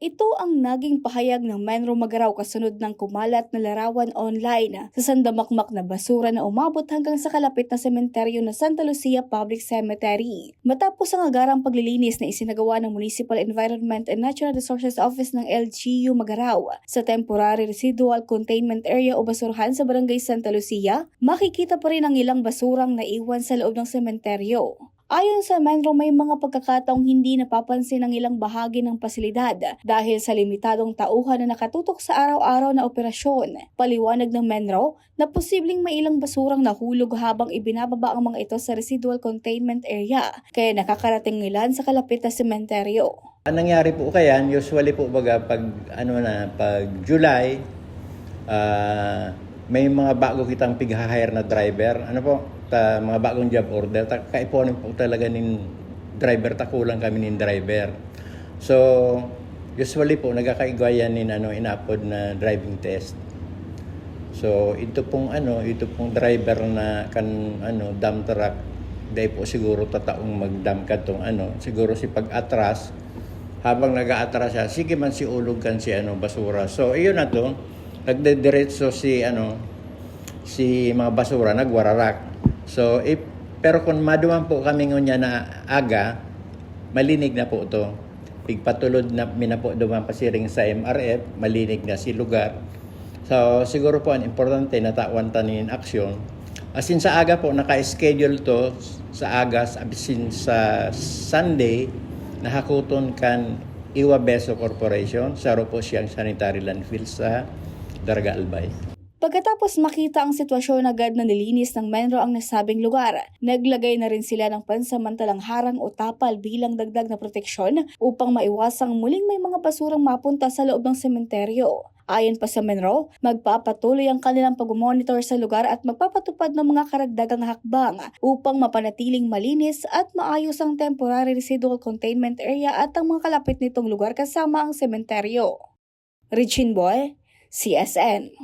Ito ang naging pahayag ng Menro Magaraw kasunod ng kumalat na larawan online sa sandamakmak na basura na umabot hanggang sa kalapit na sementeryo na Santa Lucia Public Cemetery. Matapos ang agarang paglilinis na isinagawa ng Municipal Environment and Natural Resources Office ng LGU Magaraw sa Temporary Residual Containment Area o basurahan sa Barangay Santa Lucia, makikita pa rin ang ilang basurang naiwan sa loob ng sementeryo. Ayon sa Menro, may mga pagkakataong hindi napapansin ang ilang bahagi ng pasilidad dahil sa limitadong tauhan na nakatutok sa araw-araw na operasyon. Paliwanag ng Menro na posibleng may ilang basurang nahulog habang ibinababa ang mga ito sa residual containment area, kaya nakakarating ilan sa kalapit na sementeryo. Ang nangyari po kayan, usually po pag July, may mga bago kitang pig-hire na driver. Mga bagong job order, kaiponin po talaga ng driver, takulang kami ng driver. So, usually po, nagkakaigwayan inapod na driving test. So, ito pong driver na dump truck, dahil po siguro tataong mag-dump ka tong siguro si pag-atras, habang nag-aatras siya, sige man si ulog kan si basura. So, iyon na to, nagdediretso si mga basura, nagwararak. So, pero kung maduman po kami ngunya na aga, malinig na po ito. Pigpatulod na minapo duman pasiring sa MRF, malinig na si lugar. So, siguro po ang importante na tawan tanin aksyon. Asin sa aga po, naka-schedule to sa aga, asin sa Sunday, nahakuton kan Iwa Beso Corporation, saro po siyang sanitary landfill sa Daraga Albay. Pagkatapos makita ang sitwasyon, agad na nilinis ng Menro ang nasabing lugar. Naglagay na rin sila ng pansamantalang harang o tapal bilang dagdag na proteksyon upang maiwasang muling may mga basurang mapunta sa loob ng sementeryo. Ayon pa sa Menro, magpapatuloy ang kanilang pag-monitor sa lugar at magpapatupad ng mga karagdagang hakbang upang mapanatiling malinis at maayos ang temporary residual containment area at ang mga kalapit nitong lugar kasama ang sementeryo. Richin Boy, CSN.